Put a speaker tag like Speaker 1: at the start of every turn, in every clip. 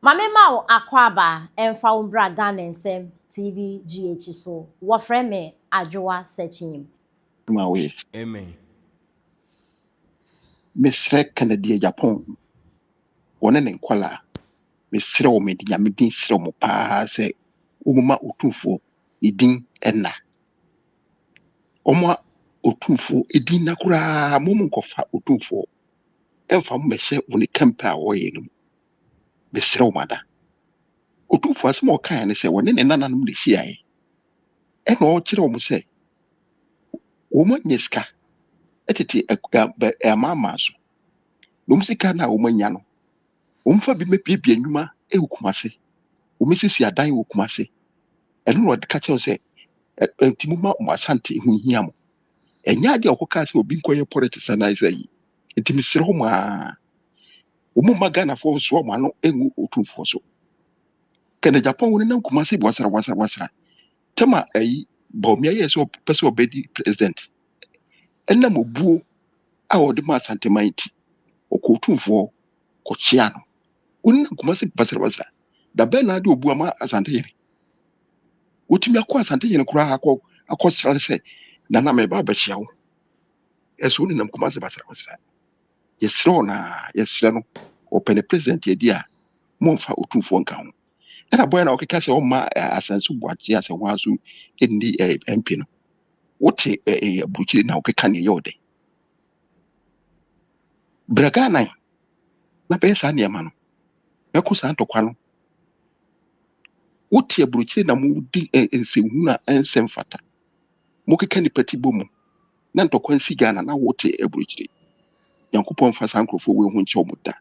Speaker 1: Mame ma akwaba emfa umbra Ghana nsem TV GH so wofre me adwoa searching.
Speaker 2: Mawe.
Speaker 3: Amen.
Speaker 2: Mesrɛ Kennedy Japan. One ne nkwala. Mesrɛ wo medi nyame din srɛ mo paa sɛ womma otumfo edin ɛna. Ɔmo otumfo edin na koraa mo nkɔfa otumfo. Ɛmfa mo bɛhyɛ wo ne kempe a wɔyɛ no mu. Mesrɛ wo mada. Otumfo asɛm a ɔkae ne sɛ wɔne ne nananom ne hyiae. Ɛna ɔkyerɛ wo sɛ wɔn nyɛ sika ɛtete ɛmaama so. Wɔn sika na wɔn anya no. Wɔn fa bi mepiepie nnwuma ɛwɔ Kumase. Wɔn sisi adan wɔ Kumase. Ɛno na ɔde ka kyerɛw sɛ nti moma mo asante ho hia mo. Ɛnyɛ ade a ɔkɔka sɛ obi nkɔyɛ politics anaa sɛ yi. Nti mesrɛ ho maa. Wɔn mma Ghanafoɔ nso ɔmo ano ɛngu otumfoɔ so. Kennedy Japan wɔn nam Kumase wasra. Tema ɛyi Bawumia yɛ sɛ ɔpɛ sɛ ɔbɛdi president. Ɛnam obuo a ɔde ma asanteman ti. Ɔkɔ otumfoɔ kɔkyea no. Wɔn nam Kumase wasra. Da bɛn na ade obu ama asante yɛn. Wotumi akɔ asante yɛn koraa akɔ sra sɛ nana mɛba abɛkyia wo. Ɛso ne nam Kumase basra. Yɛsrɛ na yɛsrɛ no ɔpɛ ne president yɛdi a momfa otumfoɔ nka ho. Ɛna bɔyɛ na ɔkeka sɛ ɔma asanso boakye asɛ wɔn aso ɛnni MP no. Wote aburukyire na ɔkeka ne yɛ ɔdɛ. Bragana na bɛyɛ saa nneɛma no. Ɛkɔ saa ntɔkwa no. Wote aburukyire na mo di nsɛmhu a ɛnsɛm fata. Mokeka nipa ti bɔ mu. Na ntɔkwa nsi Ghana na wote aburukyire. Yankopɔn fa saa nkurɔfoɔ wɔ ho nkyɛw mo da.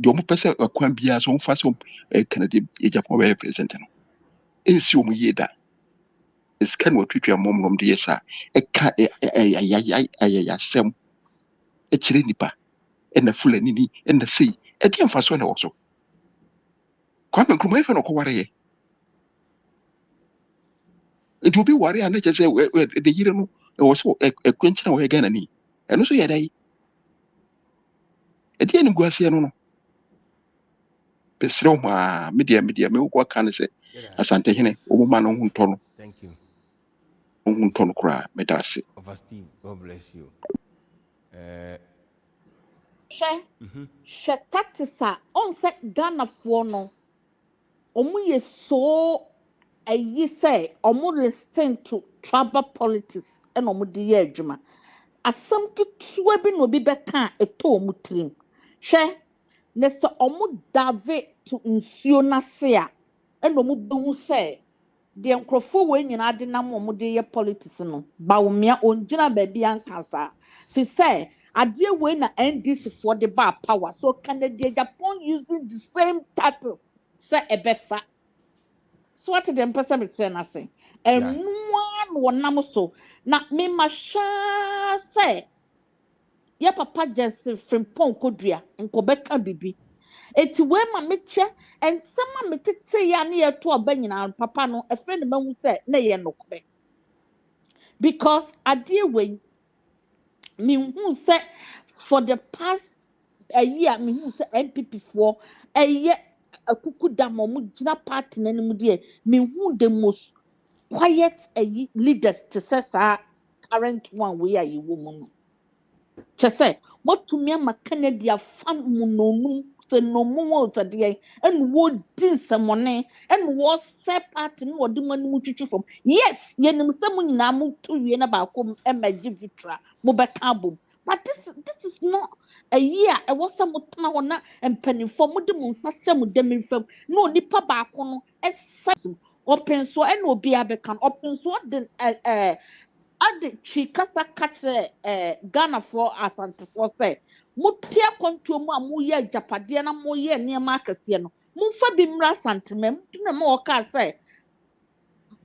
Speaker 2: Deɛ ɔmo pɛ sɛ akwan biara so ɔmo fa sɛ Kennedy Japan bɛyɛ president no. Ɛnsi ɔmo yie da. Sika na wɔtwitwa mmɔmrɔm de yɛ saa. Ɛka ayayasɛm. Ɛkyerɛ nipa. Ɛna Fulani ni ɛna sei. Ɛdeɛ mfa so na wɔ so. Kwame Nkrumah yɛfɛ na ɔkɔware yɛ. Nti obi ware a na kyerɛ sɛ de yire no ɛwɔ so ɛkwankyina wɔyɛ Ghana ni. Ɛno so yɛ dɛ. Ɛdeɛ ne gu aseɛ no no. Besrɛ mo a media me wo aka ne sɛ asante hene wo ma no ho ntɔ no.
Speaker 3: Thank you.
Speaker 2: Ho ntɔ no koraa meda ase.
Speaker 3: Over Steve, God bless you.
Speaker 4: Hwɛ tactics a ɔnsɛ Ghanafoɔ no ɔmo yɛ so ayi sɛ ɔmo listen to tribal politics ɛna ɔmo de yɛ adwuma. Asɛm ketewa bi na obi bɛka a ɛtɔ ɔmo tirim. Hwɛ ne sɛ ɔmo dave to nsuo n'ase a ɛna ɔmo bɛhu sɛ deɛ nkurɔfoɔ wɔ nyinaa de nam ɔmo de yɛ politics no Bawumia ɔngyina baabi anka saa. Fi sɛ adeɛ wei na NDC foɔ de ba power so Kennedy Japan using the same title sɛ ɛbɛfa. So what the mpɛsɛ me kyerɛ n'ase. Ɛnoa no wɔnam so na mema hwɛ sɛ yɛ papa Jesse Frimpong Kodua nkɔbɛka bibi. Eti wei ma metia ensɛm a metete ya ne yɛ to aba nyinaa papa no ɛfɛ ne mahu sɛ na yɛ nokɔbɛ. Because adeɛ wei me hu sɛ for the past a year me hu sɛ NPP foɔ ɛyɛ akuku dam ɔmo gyina party n'anim deɛ me hu the most quiet leaders te sɛ saa current one we a yɛwɔ mu no. Kyɛ sɛ wɔtumi ama Kennedy afa mu n'onum sɛ n'omu wɔ ɔtɛdeɛ ɛna wɔdi nsɛmɔne ɛna wɔsɛ party no wɔde mu anim twitwi fam. Yes yɛnim sɛ mo nyinaa mo to wie na baako ɛma gye vitra mo bɛka abom. But this is not a year ɛwɔ sɛ mo tena hɔ na mpanimfoɔ mo de mo nsa hyɛ mo dɛm fam na onipa baako no ɛsɛ ɔpɛn so ɛna obi abɛka no ɔpɛn so ɔde ade twi kasa ka kyerɛ Ghanafoɔ asantefoɔ sɛ mote akwantuo mu a moyɛ agyapadeɛ na moyɛ nneɛma akɛseɛ no momfa bi mmra asantema mu na ma ɔka sɛ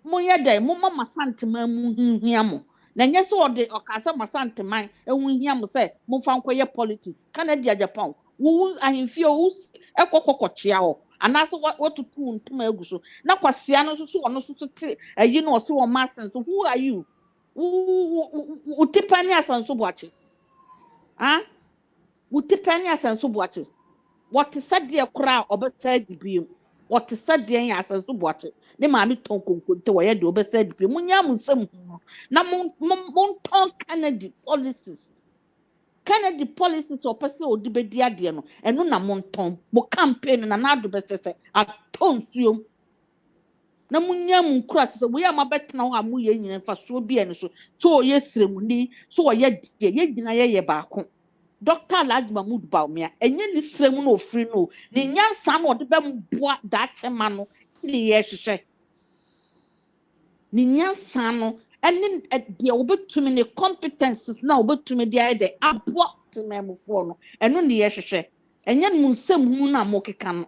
Speaker 4: moyɛ dɛ momma masantema mu hia mo na nyɛ sɛ ɔde ɔka sɛ masanteman ɛho hia mo sɛ momfa nkɔyɛ politics Kennedy Japan wo ahemfie wo ɛkɔkɔkɔkyea hɔ anaasɛ wɔtutu ntoma agu so na kwasia no nso so ɔno nso so te ayi no ɔse wɔ masen so who are you Utipani asanso buache. Ah? Utipani asanso buache. What is said dear cry or said the beam? What is said dear as a watch it? The mammy tongue could to where the said the Munyam some Monton Kennedy policies. Kennedy policies or person or debedia diano, and no monton, but campaign and another best at tonsium. Na munyam cross so we am abet na ho amuye nyina fa so bi ene so ye sremuni so ye gina ye baako Dr. Alhaji Mahmood Bawumia enye ni sremu no ofri no ni nyansa na ode bem boa da chema no ni ye hwehwe ni nyansa no ene de obetumi ne competences na obetumi de aye de aboa tememfo no eno ni ye hwehwe enye mu nsem hu na mokeka no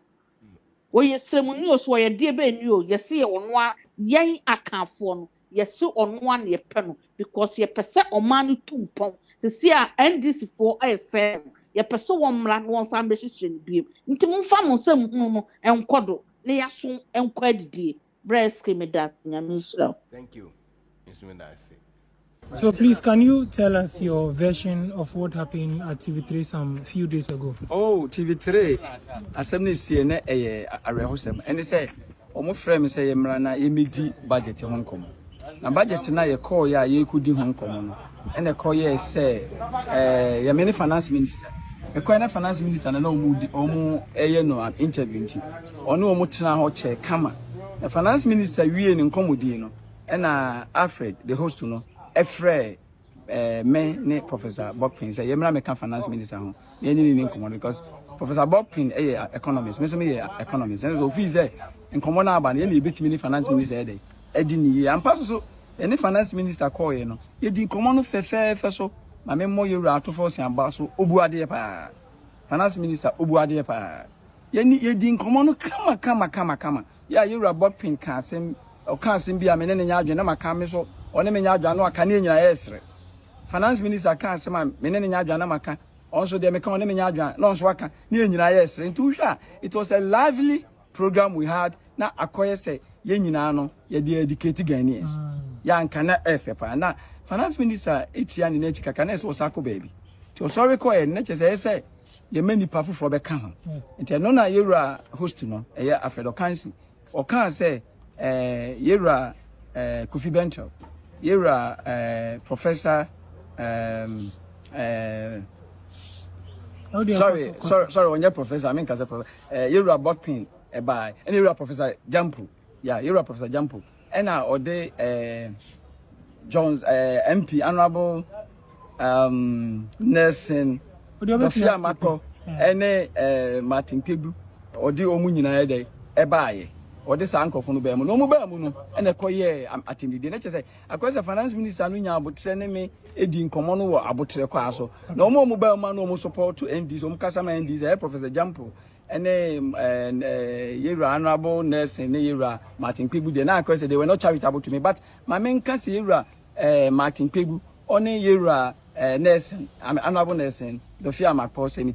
Speaker 4: Oye sremuni oso ye die be ni o yesi ye onwa yen akanfo no yesi onwa na ye pe no because ye pese oman tumpon sisi a NDC for ayefe ye pese won mra no won san be hihye ni biem nti mfa mo nsem hu no enkodo ne yaso enko adidie breast medas nyame nshira.
Speaker 3: Thank you.
Speaker 5: So please, can you tell us your version of what happened at TV3 some few days ago?
Speaker 6: Oh, TV3. Assembly CN arehosem. And say, omo frame say yemra na yemedi budget Hong Kong. Na budget na ye call ya ye kudi Hong Kong no. And the call ye say ya many finance minister. The call na finance minister na omo no interview nti. Ono omo tena ho che kama. The finance minister wie ni nkomodi no. And Alfred the host no. Efre me ne Professor Bob Pin say yemra me kan finance minister ho na enyi ni nkomo because Professor Bob Pin economist me say me economist and so fi say nkomo na aba na ye betimi ni finance minister e dey edi ni ampa so any finance minister call ye no ye di nkomo no fefe so ma me mo yewura atofo se aba so obuade pa finance minister obuade pa ye di nkomo no kama ya yewura Bob Pin kan asem o kan asem bia me ne nya adwe na maka me so one me nya adwa no aka ne nyina yesre finance minister kan sema me ne nya adwa na maka also de me kan one me nya adwa no so aka ne nyina yesre ntu hwa it was a lively program we had na akoye say ye nyina no ye de educate Ghanaians ya nka na efepa na finance minister etia ne na chikaka na so sako baby to sorry ko e na chese say ye mani pa foforo be ka ho nti no na yewura host no e ya Alfredo Kansi o kan say yewura Kofi Bentel Yera Professor sorry when you're professor I mean cause professor Yera Botpin by and Yera Professor Jampu Yera Professor Jampu and or they Jones MP Honorable Nelson Dofia Mako and Martin Pibu or the omu nyina dey ebaye or this uncle from the Bemu, no more and a coye attended the nature say, across the finance minister, but sending me a din common or about the castle. No more mobile man, no more support to end this, Casama and this, Professor Jampo, and Yera Honorable Nurse and Yera Martin Pibu. Then I said they were not charitable to me, but my main cancer Yera Martin Pibu, only Yera Nurse, Honorable Nurse, the fear my post, and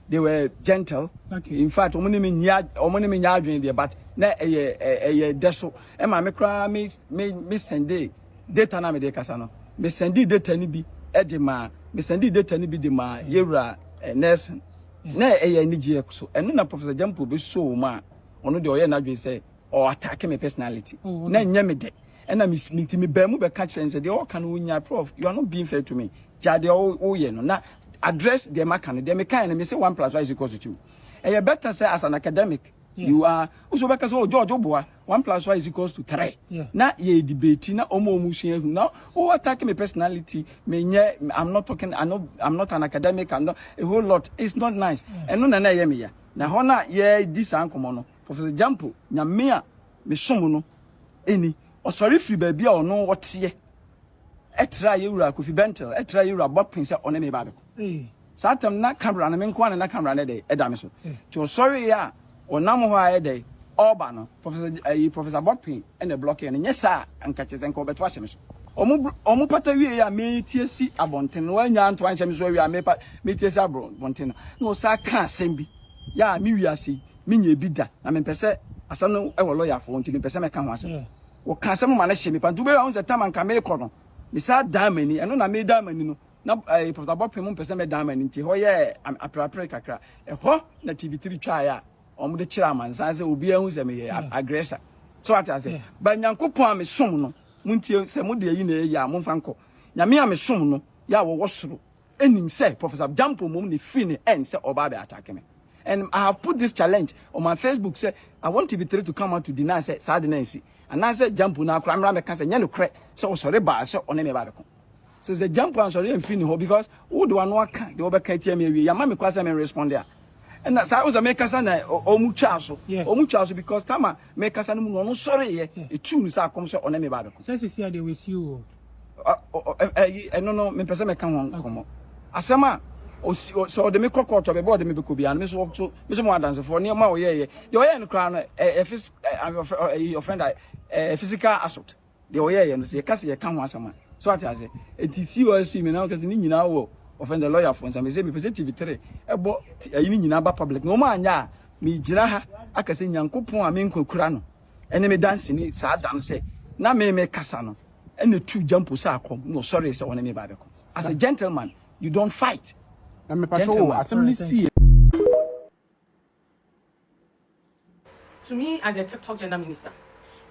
Speaker 6: they were gentle. Okay. In fact, omoni me nya adwen de but na deso e ma me kra me send data na me de kasa no me send data ni bi e de ma me send data ni bi de ma yewura Nelson na nigye so eno na Professor Jampo be so ma ono de oye na adwen say or attack me personality na nya me de and I miss me ba mu be catch and say they all can win prof you are not being fair to me jade o ye no na address the makan the mekan and me say 1 + 1 = 2 and you better say as an academic you are also because George Oboa 1 + 1 = 3 na ye debate na omo musu now who attack me personality me I'm not talking I'm not an academic and a whole lot it's not nice and no na ye me ya na hona ye this ankomo no Professor Jampo nya me a me som no eni osori free ba bia ono wote etra yewura Kofi Bentel etra yewura Bob Pin say one me ba be satam na camera na me nko na camera na dey eda me so to sorry ya onam ho aye dey oba no Professor Bob Pin and the block and nyesa anka cheze nko beto ahye me so omu pata wie ya me tiesi abonten no anya anto anche me so wie me tiesi abonten no sa ka asem bi ya me wiase me nya bi da na me pese asam no e wo lawyer fo nti me pese me ka ho asem wo ka asem ma na hye me pa dube wa unse tam anka me ko no me sa da mani eno na me da mani no na Professor Bopem pese me diamond nti ho ye aprapre kakra ho na TV3 twa ya omo de kira amansan se obi ahu se me ye aggressor so what I say ba Nyankopon a me som no muntie se mo de yi na ya mo fanko nyame a me som no ya wo wosoro enim say Professor Jampo mom ne free ne end say oba be attack me. And I have put this challenge on my Facebook. Say I want TV3 to come out to deny say sadness. And I said jump na kramra me can say nyano kre so sorry ba so on me ba be ko. So the jump and sorry mfini ho because who do one work the oba ka tie me wi ya ma me kwasa me respond there. And that was a make us na omu chaso because tama make us no sorry ye e tune sa come so on me ba be ko.
Speaker 5: Say see they with you.
Speaker 6: No me person me kan ho komo. Asema so the me court be board me be ko bia me so mo dance for ne ma oye the oye no kra no offender physical assault the oye no say kase ye kan ho asama so ati ase etisi o see me na kase ni nyina wo offender lawyer for nsam say me pese TV3 ebo ayi ni nyina ba public no ma anya me gina ha akase Nyankopon a me nkokura no ene me dance ni sa dan say na me kasa no ene tu jump sa akom no sorry say one me ba be ko as a gentleman you don't fight.
Speaker 7: I'm a patrol. Assembly C.
Speaker 8: To me, as a TikTok gender minister,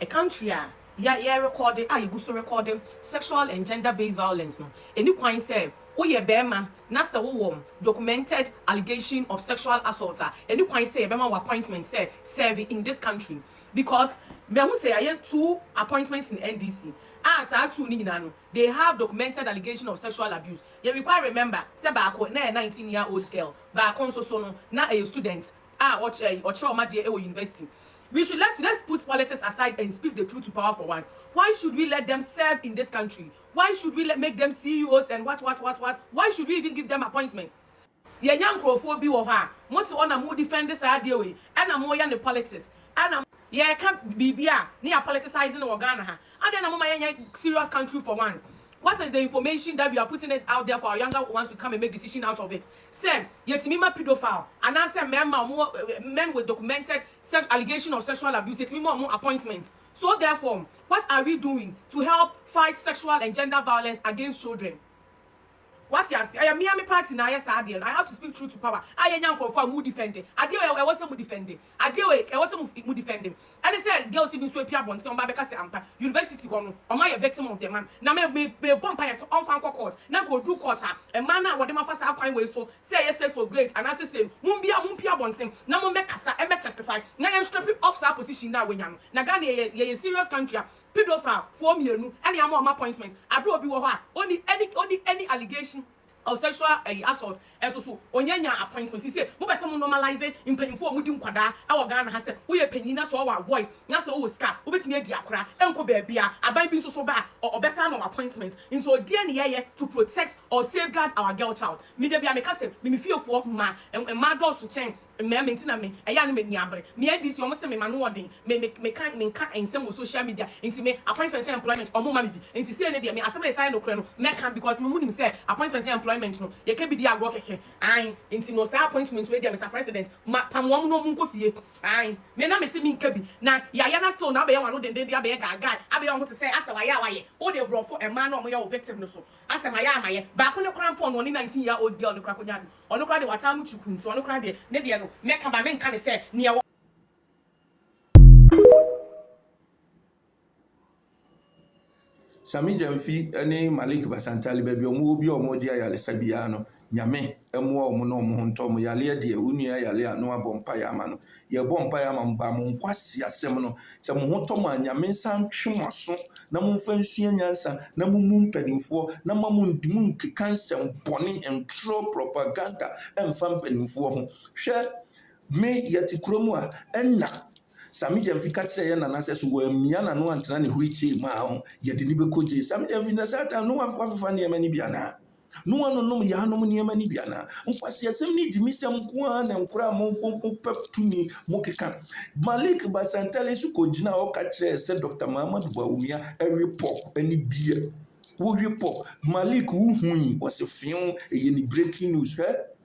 Speaker 8: a country recording, you go so recording sexual and gender-based violence. No, any point say, oh yeah, Bema, nasa wo documented allegation of sexual assault. Any point say, Bema appointment say serving in this country because Bema say I had 2 appointments in NDC. They have documented allegation of sexual abuse. You require remember, say back na a 19-year-old girl, back on so na a student, or trauma dear university. Let's put politics aside and speak the truth to power for once. Why should we let them serve in this country? Why should we make them CEOs and what? Why should we even give them appointments? Ye young crowphobe or ha, what's on a more defend this idea way, and I'm more the politics, and yeah, can't be near politicizing or Ghana. And then I'm a serious country for once. What is the information that we are putting it out there for our younger ones to come and make decision out of it? Say, yet me pedophile, and I say men with documented allegation of sexual abuse, yet me more appointments. So therefore, what are we doing to help fight sexual and gender violence against children? What you say? I am Miami party now. Yes, I have to speak truth to power. I am young for who defending. I was some defending. I was some defending. And they said girls even sweep up on some because I'm university gone. Or my victim of the man. Now me bumpires on fan court. Now go do quarter. And man now what them first alpine way so say yes sex for great. And I say mumpia bonting. Now mo make kasa and testify. Now I'm stripping off sa position now when young. Now Ghana ye serious country. Pedophile 4 million any amount appointment. I brought be only any allegation of sexual assault and so onyanya appointment. He say mo person normalize in penifo mudi nkwada our Ghana has said we penina so our voice na so we ska obetimi adi akra enko ba bia aban bi so ba or besa no appointment into dear ne to protect or safeguard our girl child. Me dey bia me ka say me feel for ma do so chen me mentina me eya no me niabre me adi si omo se me manu odin me kan ensem social media into me appointment employment omo ma me bi into say ne dey me asem sign no kra no me kan because me munim say appointment employment no ye can be dey agro keke ai into no say appointment we dey Mr. President pam wo no munko fie ai me na me se me nka bi na ya na still na be ye wano den dey be ye gaga abe won to say asa wa ya o dey bro for e man no mo ya victim no so asa ma ya amaye ba ko ne krampo no 19-year-old girl no kra ko nyase ono kra de wata mu chuku nti ono kra de ne de no meka ba menka ne se ne
Speaker 9: Sami Jamfi ani Malik Basantali baby omu obi omoji ayale sabia no nyame emu omu no omu nto omu yale de unua yale anu abompa ya ma no ye bompa ya ma mba mo nkwasi asem no se mo hoto ma nyame san twemaso na mo mfansua nyansa na mo mumpadimfo na mo mundimu nkekansem boni entro propaganda emfa mpadimfo ho hwe me yati kromu a enna Sami Jamfi kachire ye nana se so wo amia na no antena ne huichi ma ho ye de ni be koje Sami Jamfi na sata no afafa ne ma ni bia na no one no ya no ne ma ni bia na mkwasi asem ni dimisem ko na nkura mo pep tumi mo keka Malik Basantale su ko gina o kachire se Dr. Muhammad Bawumia report ani bia wo report Malik wu hui was a film e ni breaking news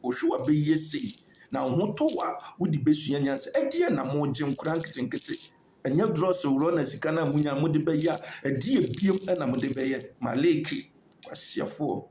Speaker 9: o hwe wa be yesi na hoto wa wudi besu yanyanse edie na mo gem kura nketenkete enya dross wuro na sika na munya mo de be ya edie biem na mo de be ye Maleki kwasiafo